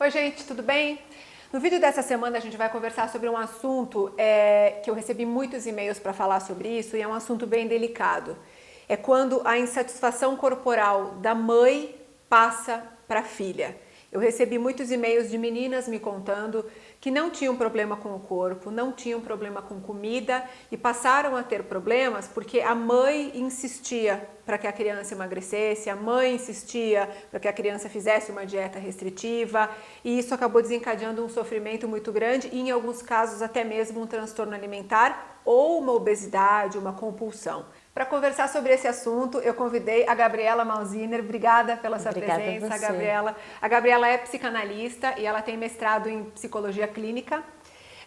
Oi gente, tudo bem? No vídeo dessa semana a gente vai conversar sobre um assunto que eu recebi muitos e-mails para falar sobre isso e é um assunto bem delicado. É quando a insatisfação corporal da mãe passa para a filha. Eu recebi muitos e-mails de meninas me contando que não tinham problema com o corpo, não tinham problema com comida e passaram a ter problemas porque a mãe insistia para que a criança emagrecesse, a mãe insistia para que a criança fizesse uma dieta restritiva e isso acabou desencadeando um sofrimento muito grande e em alguns casos até mesmo um transtorno alimentar ou uma obesidade, uma compulsão. Para conversar sobre esse assunto, eu convidei a Gabriela Malziner. Obrigada pela sua presença, Gabriela. A Gabriela é psicanalista e ela tem mestrado em psicologia clínica.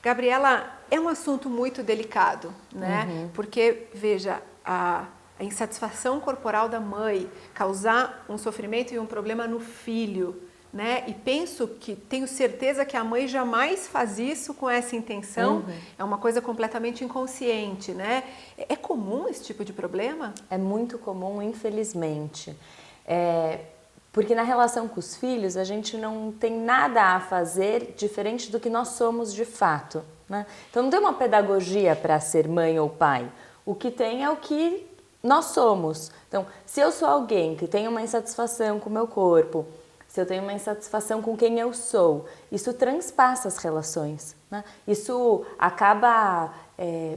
Gabriela, é um assunto muito delicado, né? Porque, veja, a insatisfação corporal da mãe causar um sofrimento e um problema no filho, né? E tenho certeza que a mãe jamais faz isso com essa intenção, é uma coisa completamente inconsciente, né? É comum esse tipo de problema? É muito comum, infelizmente. Porque na relação com os filhos, a gente não tem nada a fazer diferente do que nós somos de fato, né? Então não tem uma pedagogia para ser mãe ou pai. O que tem é o que nós somos. Então, se eu sou alguém que tem uma insatisfação com o meu corpo, se eu tenho uma insatisfação com quem eu sou, isso transpassa as relações, né? Isso acaba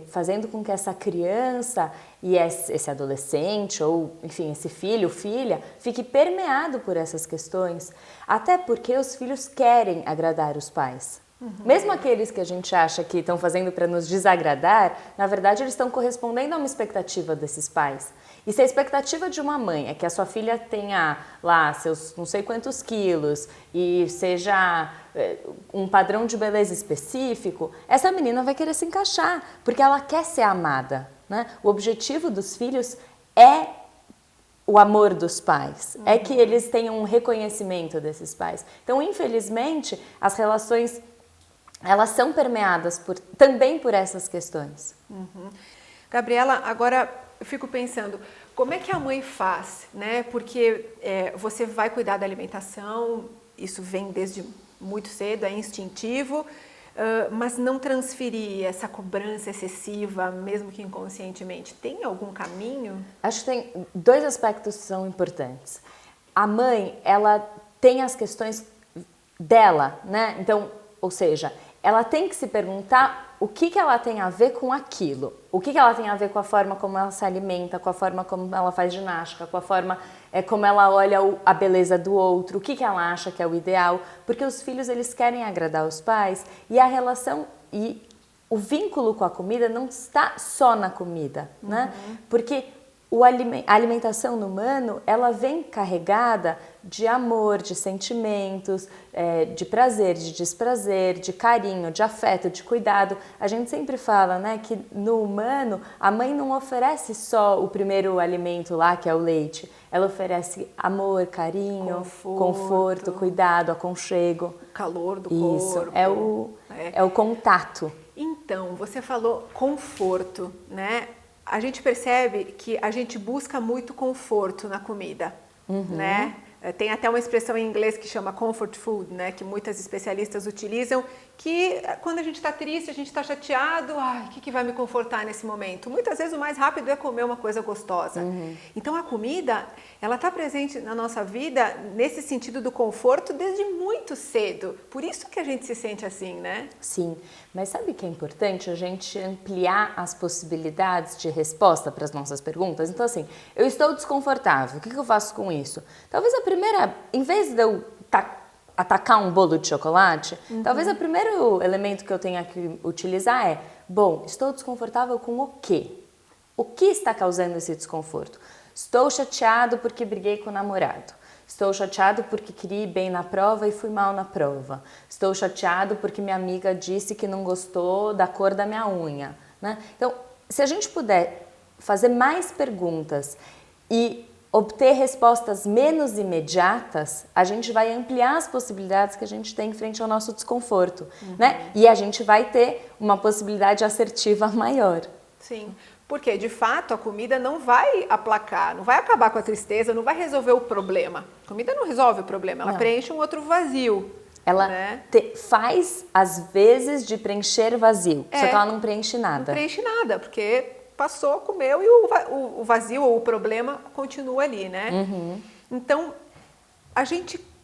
fazendo com que essa criança e esse adolescente, ou enfim, esse filho, filha, fique permeado por essas questões, até porque os filhos querem agradar os pais. Mesmo aqueles que a gente acha que estão fazendo para nos desagradar, na verdade eles estão correspondendo a uma expectativa desses pais. E se a expectativa de uma mãe é que a sua filha tenha lá seus não sei quantos quilos e seja um padrão de beleza específico, essa menina vai querer se encaixar, porque ela quer ser amada, né? O objetivo dos filhos é o amor dos pais, é que eles tenham um reconhecimento desses pais. Então, infelizmente, as relações elas são permeadas também por essas questões. Gabriela, agora eu fico pensando, como é que a mãe faz, né? Porque você vai cuidar da alimentação, isso vem desde muito cedo, é instintivo, mas não transferir essa cobrança excessiva, mesmo que inconscientemente, tem algum caminho? Acho que tem dois aspectos que são importantes. A mãe, ela tem as questões dela, né? Então, ou seja, ela tem que se perguntar o que ela tem a ver com aquilo. O que ela tem a ver com a forma como ela se alimenta, com a forma como ela faz ginástica, com a forma como ela olha a beleza do outro, o que ela acha que é o ideal. Porque os filhos, eles querem agradar os pais e a relação e o vínculo com a comida não está só na comida, né? Porque a alimentação no humano, ela vem carregada de amor, de sentimentos, de prazer, de desprazer, de carinho, de afeto, de cuidado. A gente sempre fala, né, que no humano a mãe não oferece só o primeiro alimento lá, que é o leite. Ela oferece amor, carinho, conforto, cuidado, aconchego. O calor do Isso, corpo. é o contato. Então, você falou conforto, né? A gente percebe que a gente busca muito conforto na comida, né? Tem até uma expressão em inglês que chama comfort food, né? Que muitas especialistas utilizam, que quando a gente está triste, a gente está chateado, o que vai me confortar nesse momento? Muitas vezes o mais rápido é comer uma coisa gostosa. Então a comida, ela está presente na nossa vida nesse sentido do conforto desde muito cedo. Por isso que a gente se sente assim, né? Sim, mas sabe que é importante a gente ampliar as possibilidades de resposta para as nossas perguntas? Então assim, eu estou desconfortável, o que eu faço com isso? Talvez em vez de eu atacar um bolo de chocolate, talvez o primeiro elemento que eu tenha que utilizar bom, estou desconfortável com o quê? O que está causando esse desconforto? Estou chateado porque briguei com o namorado. Estou chateado porque queria ir bem na prova e fui mal na prova. Estou chateado porque minha amiga disse que não gostou da cor da minha unha, né? Então, se a gente puder fazer mais perguntas e obter respostas menos imediatas, a gente vai ampliar as possibilidades que a gente tem em frente ao nosso desconforto, né? E a gente vai ter uma possibilidade assertiva maior. Sim, porque de fato a comida não vai aplacar, não vai acabar com a tristeza, não vai resolver o problema. A comida não resolve o problema, ela preenche um outro vazio. Ela né? faz, às vezes, de preencher vazio, só que ela não preenche nada. Não preenche nada, porque passou, comeu e o vazio ou o problema continua ali, né? Então,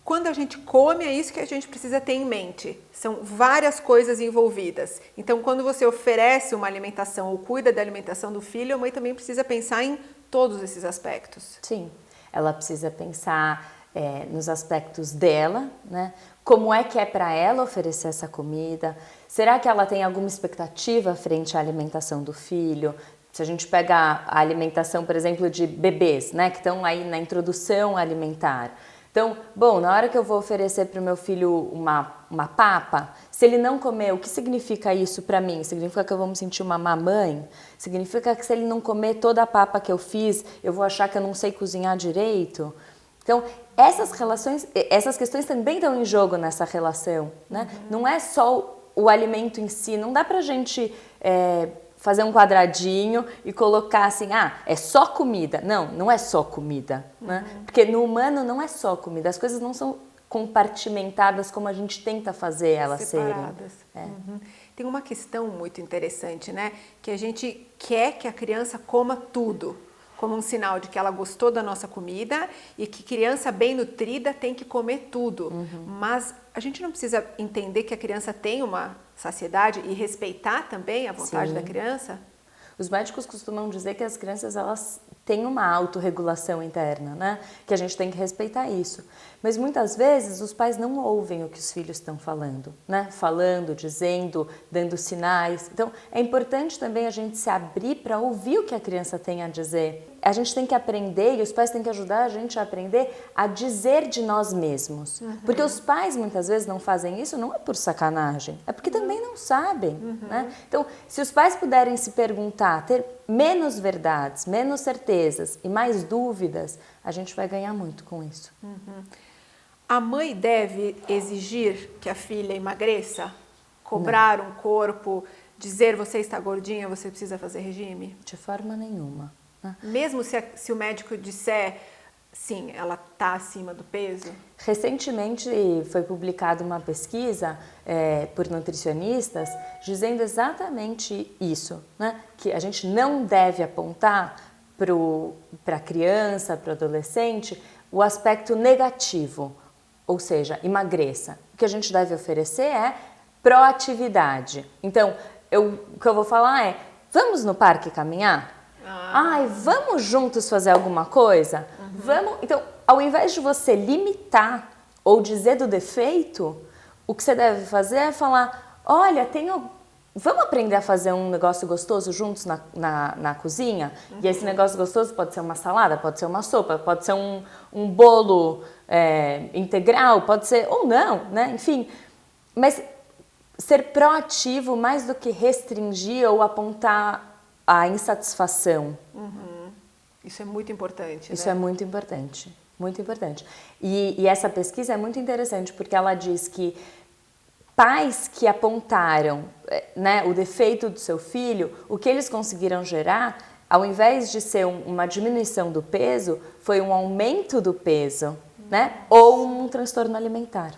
quando a gente come, é isso que a gente precisa ter em mente. São várias coisas envolvidas. Então, quando você oferece uma alimentação ou cuida da alimentação do filho, a mãe também precisa pensar em todos esses aspectos. Sim, ela precisa pensar nos aspectos dela, né? Como é que é para ela oferecer essa comida? Será que ela tem alguma expectativa frente à alimentação do filho? Se a gente pega a alimentação, por exemplo, de bebês, né, que estão aí na introdução alimentar. Então, bom, na hora que eu vou oferecer para o meu filho uma papa, se ele não comer, o que significa isso para mim? Significa que eu vou me sentir uma mamãe? Significa que se ele não comer toda a papa que eu fiz, eu vou achar que eu não sei cozinhar direito? Então, essas questões também estão em jogo nessa relação, né? Não é só o alimento em si, não dá pra gente fazer um quadradinho e colocar assim, é só comida. Não, não é só comida, né? Porque no humano não é só comida, as coisas não são compartimentadas como a gente tenta fazer elas separadas. serem. Tem uma questão muito interessante, né? Que a gente quer que a criança coma tudo, como um sinal de que ela gostou da nossa comida e que criança bem nutrida tem que comer tudo. Mas a gente não precisa entender que a criança tem uma saciedade e respeitar também a vontade da criança? Os médicos costumam dizer que as crianças elas têm uma autorregulação interna, né? Que a gente tem que respeitar isso. Mas muitas vezes os pais não ouvem o que os filhos estão falando, né? Falando, dizendo, dando sinais. Então, é importante também a gente se abrir para ouvir o que a criança tem a dizer. A gente tem que aprender, e os pais têm que ajudar a gente a aprender a dizer de nós mesmos. Porque os pais muitas vezes não fazem isso, não é por sacanagem, é porque também não sabem, né? Então, se os pais puderem se perguntar, ter menos verdades, menos certezas e mais dúvidas, a gente vai ganhar muito com isso. A mãe deve exigir que a filha emagreça? Cobrar um corpo, dizer você está gordinha, você precisa fazer regime? De forma nenhuma. Mesmo se o médico disser, sim, ela está acima do peso? Recentemente foi publicada uma pesquisa por nutricionistas dizendo exatamente isso, né? Que a gente não deve apontar para a criança, para o adolescente, o aspecto negativo, ou seja, emagreça. O que a gente deve oferecer é proatividade. Então, o que eu vou falar é, vamos no parque caminhar? Vamos juntos fazer alguma coisa? Vamos. Então, ao invés de você limitar ou dizer do defeito, o que você deve fazer é falar, olha, vamos aprender a fazer um negócio gostoso juntos na cozinha? E esse negócio gostoso pode ser uma salada, pode ser uma sopa, pode ser um bolo integral, pode ser, ou não, né? Enfim, mas ser proativo mais do que restringir ou apontar a insatisfação. Isso é muito importante, Isso né? é muito importante, muito importante. E essa pesquisa é muito interessante porque ela diz que pais que apontaram, né, o defeito do seu filho, o que eles conseguiram gerar, ao invés de ser uma diminuição do peso, foi um aumento do peso, né, ou um transtorno alimentar.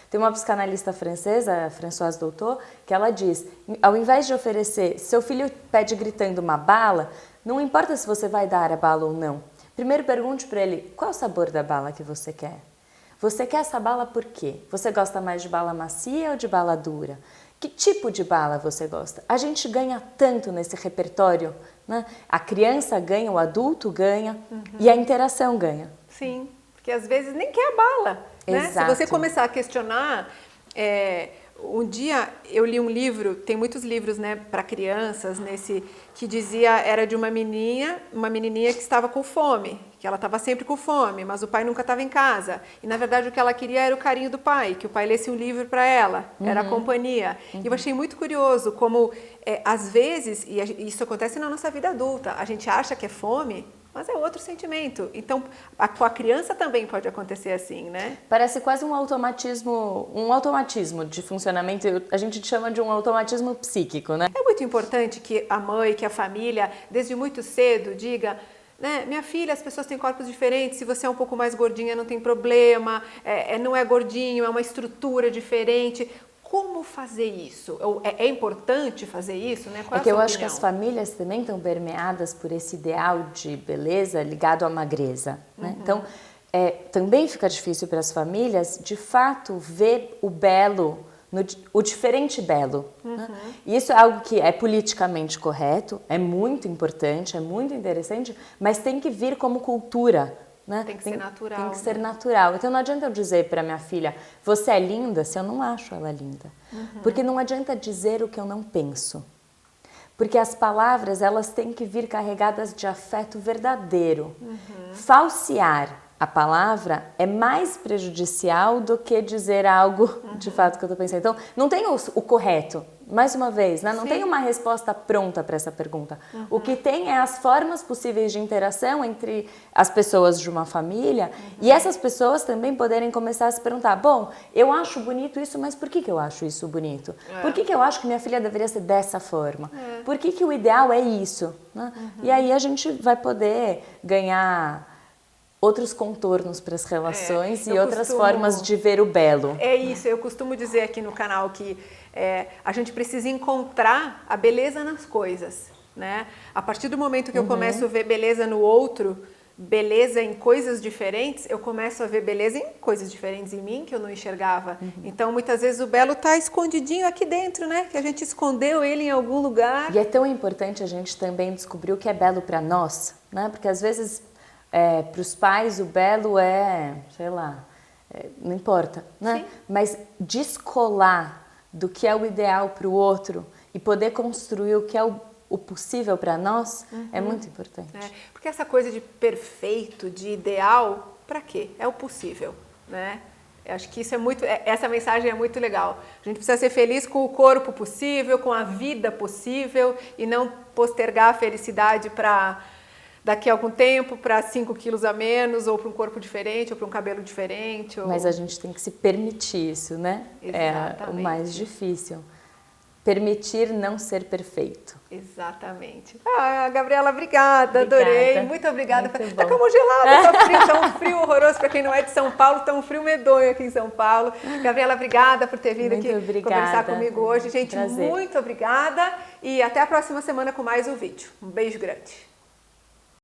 Tem uma psicanalista francesa, a Françoise Doutor, que ela diz, ao invés de oferecer, seu filho pede gritando uma bala, não importa se você vai dar a bala ou não. Primeiro pergunte para ele, qual é o sabor da bala que você quer? Você quer essa bala por quê? Você gosta mais de bala macia ou de bala dura? Que tipo de bala você gosta? A gente ganha tanto nesse repertório, né? A criança ganha, o adulto ganha e a interação ganha. Sim, porque às vezes nem quer a bala. Né? Se você começar a questionar, um dia eu li um livro, tem muitos livros, né, para crianças, que dizia, era de uma menininha que estava com fome, que ela estava sempre com fome, mas o pai nunca estava em casa. E na verdade o que ela queria era o carinho do pai, que o pai lesse um livro para ela, era a companhia. E eu achei muito curioso como, às vezes, e isso acontece na nossa vida adulta, a gente acha que é fome, mas é outro sentimento. Então, com a criança também pode acontecer assim, né? Parece quase um automatismo de funcionamento, a gente chama de um automatismo psíquico, né? É muito importante que a mãe, que a família, desde muito cedo, diga, né? Minha filha, as pessoas têm corpos diferentes, se você é um pouco mais gordinha não tem problema, não é gordinho, é uma estrutura diferente. Como fazer isso? É importante fazer isso, né? Qual é a que eu sua acho que as famílias também estão permeadas por esse ideal de beleza ligado à magreza, né? Então, também fica difícil para as famílias, de fato, ver o belo, o diferente belo. Né? E isso é algo que é politicamente correto, é muito importante, é muito interessante, mas tem que vir como cultura. Né? Tem que ser natural. Tem que ser natural. Então não adianta eu dizer para minha filha, você é linda, se eu não acho ela linda. Porque não adianta dizer o que eu não penso. Porque as palavras, elas têm que vir carregadas de afeto verdadeiro. Falsear a palavra é mais prejudicial do que dizer algo de fato que eu estou pensando. Então, não tem o correto. Mais uma vez, né? Não tem uma resposta pronta para essa pergunta. O que tem é as formas possíveis de interação entre as pessoas de uma família e essas pessoas também poderem começar a se perguntar, bom, eu acho bonito isso, mas por que eu acho isso bonito? Por que eu acho que minha filha deveria ser dessa forma? Por que o ideal é isso? Né? E aí a gente vai poder ganhar outros contornos para as relações e outras formas de ver o belo. É isso, eu costumo dizer aqui no canal que a gente precisa encontrar a beleza nas coisas, né? A partir do momento que eu começo a ver beleza no outro, beleza em coisas diferentes, eu começo a ver beleza em coisas diferentes em mim que eu não enxergava. Então, muitas vezes o belo está escondidinho aqui dentro, né? Que a gente escondeu ele em algum lugar. E é tão importante a gente também descobrir o que é belo para nós, né? Porque às vezes para os pais o belo sei lá, não importa, né? Sim. Mas descolar do que é o ideal para o outro e poder construir o que é o possível para nós é muito importante. Porque essa coisa de perfeito, de ideal, para quê? É o possível, né? Eu acho que isso essa mensagem é muito legal. A gente precisa ser feliz com o corpo possível, com a vida possível e não postergar a felicidade para daqui a algum tempo, para 5 quilos a menos, ou para um corpo diferente, ou para um cabelo diferente. Mas a gente tem que se permitir isso, né? Exatamente. É o mais difícil. Permitir não ser perfeito. Exatamente. Gabriela, obrigada, adorei. Muito obrigada. Tá congelada, tá um frio horroroso para quem não é de São Paulo, tá um frio medonho aqui em São Paulo. Gabriela, obrigada por ter vindo aqui conversar comigo hoje. Gente, muito obrigada e até a próxima semana com mais um vídeo. Um beijo grande.